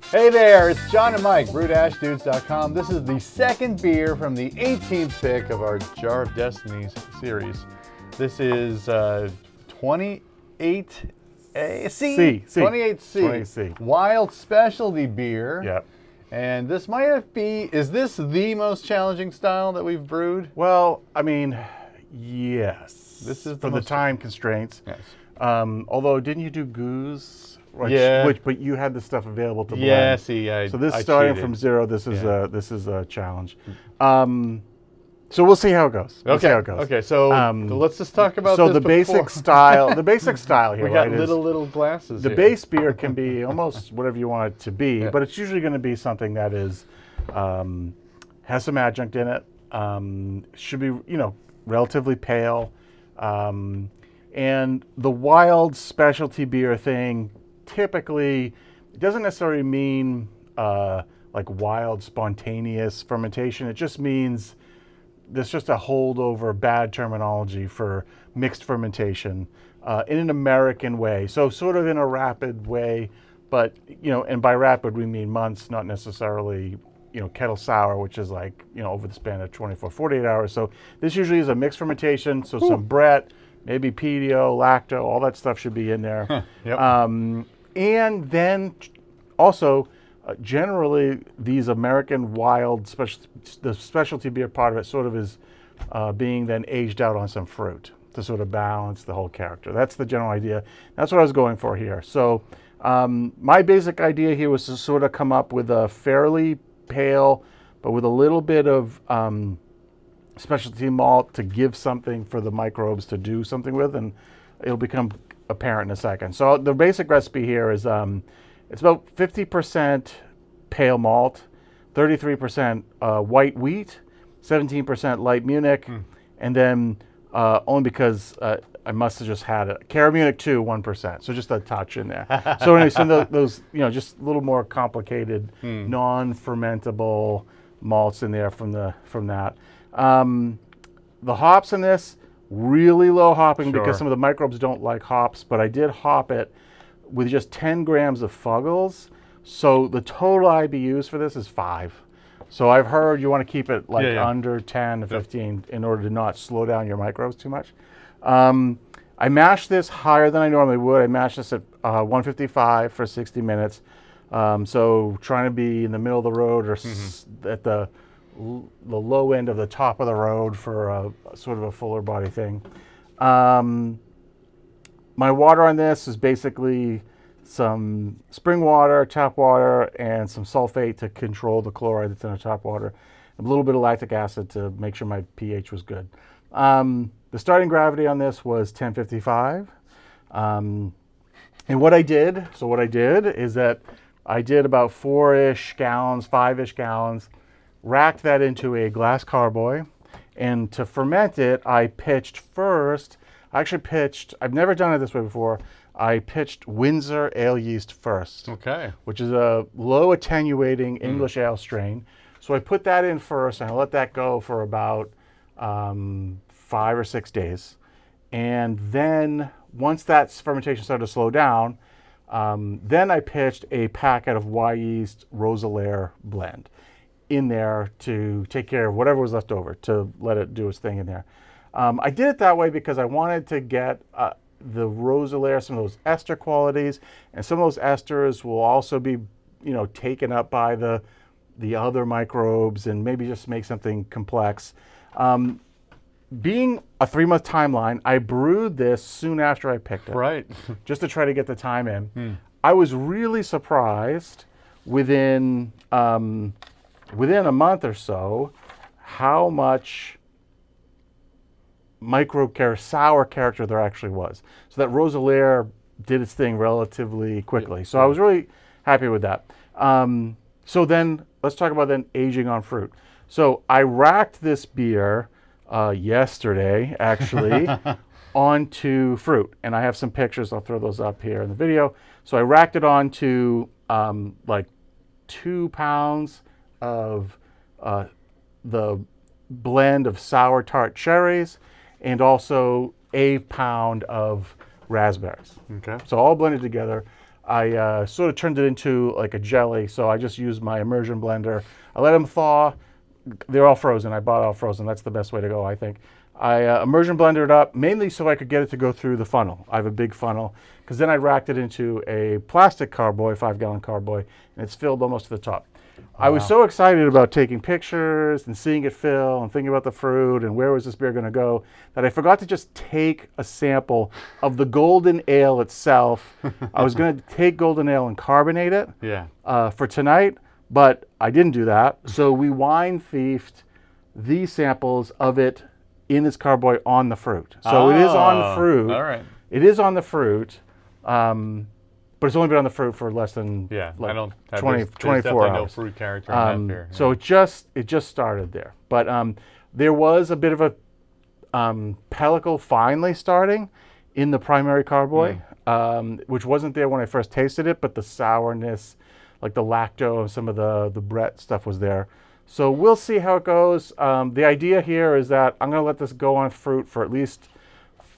Hey there, it's John and Mike, brewed-dudes.com. This is the second beer from the 18th pick of our Jar of Destinies series. This is 28C. 28C. Wild specialty beer. Yep. And this might be, is this the most challenging style that we've brewed? Well, I mean, yes. This is for the time constraints. Yes. Although, didn't you do goose? Yeah. But you had the stuff available to blend. Yeah, see, so this I starting cheated. from zero. This is a challenge. So we'll see how it goes. We'll see how it goes. Okay. So let's just talk about so this the basic style. The basic style here. We got right, little glasses. The here. base beer can be almost whatever you want it to be, but it's usually going to be something that is has some adjunct in it. Should be relatively pale, and the wild specialty beer thing. Typically, it doesn't necessarily mean like wild spontaneous fermentation. It just means there's just a holdover bad terminology for mixed fermentation in an American way. So sort of in a rapid way, but and by rapid we mean months, not necessarily kettle sour, which is like over the span of 24, 48 hours. So this usually is a mixed fermentation. So some Brett, maybe pedio, lacto, all that stuff should be in there. Yep. And then also, generally, these American wild, the specialty beer part of it sort of is being then aged out on some fruit to sort of balance the whole character. That's the general idea. That's what I was going for here. So my basic idea here was to sort of come up with a fairly pale, but with a little bit of specialty malt to give something for the microbes to do something with, and it'll become apparent in a second. So the basic recipe here is it's about 50% pale malt, 33% white wheat, 17% light Munich, and then only because I must have just had it, Cara Munich 2, 1%. So just a touch in there. So anyway, so those just a little more complicated, non-fermentable malts in there from that. The hops in this. Really low hopping because some of the microbes don't like hops, but I did hop it with just 10 grams of Fuggles. So the total IBUs for this is 5. So I've heard you want to keep it like under 10 to 15 in order to not slow down your microbes too much. I mashed this higher than I normally would. I mashed this at 155 for 60 minutes. So trying to be in the middle of the road or at the low end of the top of the road for a sort of a fuller body thing. My water on this is basically some spring water, tap water, and some sulfate to control the chloride that's in the tap water. A little bit of lactic acid to make sure my pH was good. The starting gravity on this was 1055. And what I did is that I did about 4-ish gallons, 5-ish gallons, racked that into a glass carboy, and to ferment it, I pitched first. I've never done it this way before. I pitched Windsor Ale Yeast first, which is a low attenuating English ale strain. So I put that in first, and I let that go for about 5 or 6 days. And then once that fermentation started to slow down, then I pitched a packet of Wyeast Roselare Blend in there to take care of whatever was left over, to let it do its thing in there. I did it that way because I wanted to get the Roselare, some of those ester qualities, and some of those esters will also be, taken up by the other microbes and maybe just make something complex. Being a 3-month timeline, I brewed this soon after I picked it. Right. Just to try to get the time in. I was really surprised within a month or so how much microbe sour character there actually was. So that Roselare did its thing relatively quickly. So I was really happy with that. So then let's talk about then aging on fruit. So I racked this beer yesterday, actually, onto fruit. And I have some pictures. I'll throw those up here in the video. So I racked it onto like 2 pounds of the blend of sour tart cherries and also a pound of raspberries. Okay. So all blended together. I sort of turned it into like a jelly. So I just used my immersion blender. I let them thaw. They're all frozen. I bought all frozen. That's the best way to go, I think. I immersion blended it up mainly so I could get it to go through the funnel. I have a big funnel because then I racked it into a plastic carboy, 5-gallon carboy, and it's filled almost to the top. I was so excited about taking pictures and seeing it fill and thinking about the fruit and where was this beer going to go that I forgot to just take a sample of the golden ale itself. I was going to take golden ale and carbonate it for tonight, but I didn't do that. So we wine thiefed these samples of it in this carboy on the fruit. So it is on the fruit. All right. It is on the fruit. But it's only been on the fruit for less than I don't have 24 hours. No fruit character in that beer. So it just started there. But there was a bit of a pellicle finally starting in the primary carboy, which wasn't there when I first tasted it, but the sourness, like the lacto and some of the Brett stuff was there. So we'll see how it goes. The idea here is that I'm going to let this go on fruit for at least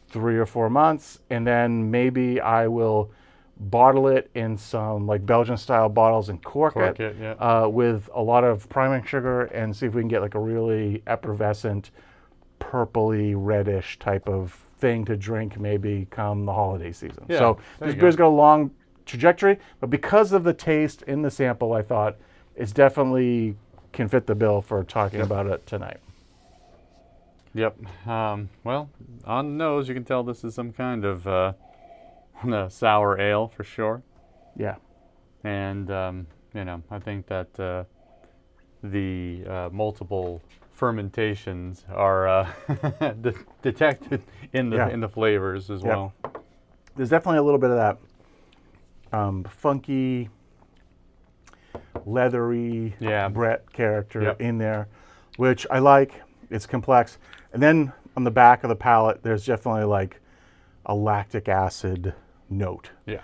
3 or 4 months, and then maybe I will bottle it in some like Belgian style bottles and cork it with a lot of priming sugar and see if we can get like a really effervescent purpley reddish type of thing to drink maybe come the holiday season. So this beer's got a long trajectory, but because of the taste in the sample, I thought it's definitely can fit the bill for talking about it tonight. Yep. Well, on the nose, you can tell this is some kind of sour ale for sure. Yeah. And, you know, I think that the multiple fermentations are detected in the flavors as well. There's definitely a little bit of that funky, leathery Brett character in there, which I like. It's complex. And then on the back of the palate, there's definitely like a lactic acid note. Yeah.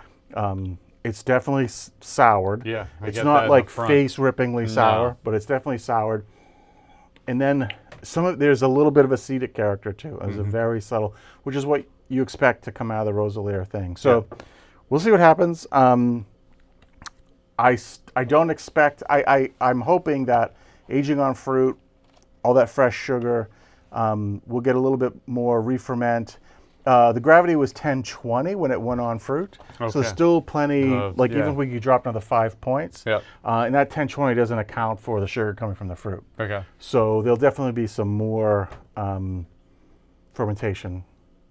It's definitely soured. Yeah. It's not like face-rippingly sour, but it's definitely soured. And then there's a little bit of acetic character too. It's a very subtle, which is what you expect to come out of the Roselare thing. So we'll see what happens. I don't expect, I'm hoping that aging on fruit, all that fresh sugar, we'll get a little bit more re-ferment. The gravity was 1020 when it went on fruit. Okay. So there's still plenty, even if we could drop another 5 points. And that 1020 doesn't account for the sugar coming from the fruit. Okay. So there'll definitely be some more fermentation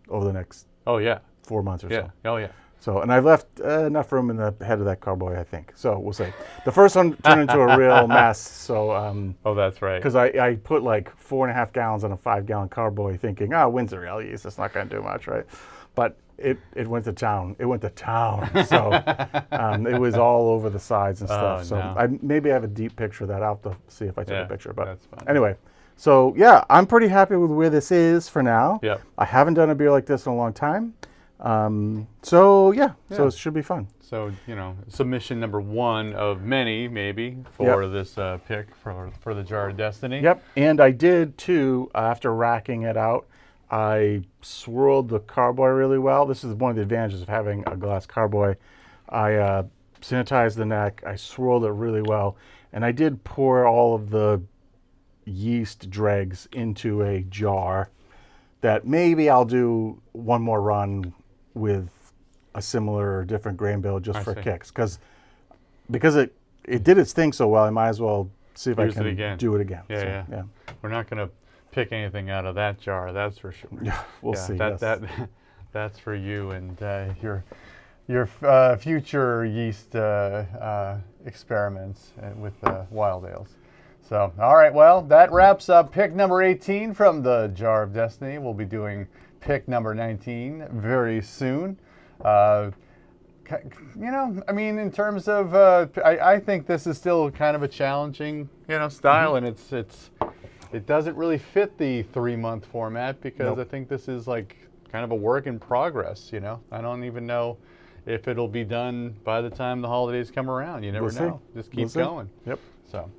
over the next 4 months or so. Oh, yeah. So, and I've left enough room in the head of that carboy, I think. So we'll see. The first one turned into a real mess. So, oh, that's right. Because I put like 4.5 gallons on a 5-gallon carboy, thinking, Windsor Ale Yeast, that's not going to do much, right? But it went to town. It went to town. So it was all over the sides and stuff. So maybe I have a deep picture of that. I'll have to see if I took a picture. But that's fine. Anyway. So yeah, I'm pretty happy with where this is for now. Yep. I haven't done a beer like this in a long time. So it should be fun. So, you know, submission number 1 of many, maybe, for this pick for the Jar of Destiny. Yep, and I did too, after racking it out, I swirled the carboy really well. This is one of the advantages of having a glass carboy. I sanitized the neck, I swirled it really well, and I did pour all of the yeast dregs into a jar that maybe I'll do one more run with a similar or different grain bill just for kicks. Because it did its thing so well, I might as well see if I can do it again. Yeah. We're not going to pick anything out of that jar, that's for sure. Yeah, we'll see. That's for you and your future yeast experiments with wild ales. So, all right, well, that wraps up pick number 18 from the Jar of Destiny. We'll be doing pick number 19 very soon. You know, I mean, in terms of, I think this is still kind of a challenging, style, and it doesn't really fit the 3-month format because I think this is like kind of a work in progress. I don't even know if it'll be done by the time the holidays come around. You never know. Just keep going. Yep. So.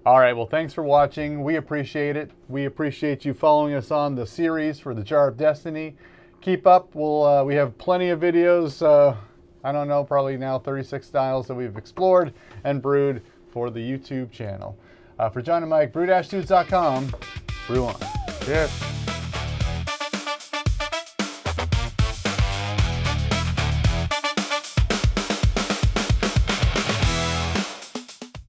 All right, well, thanks for watching. We appreciate it. We appreciate you following us on the series for the Jar of Destiny. Keep up. We have plenty of videos I don't know, probably now 36 styles that we've explored and brewed for the YouTube channel. For John and Mike, brew-dudes.com, brew on. Cheers.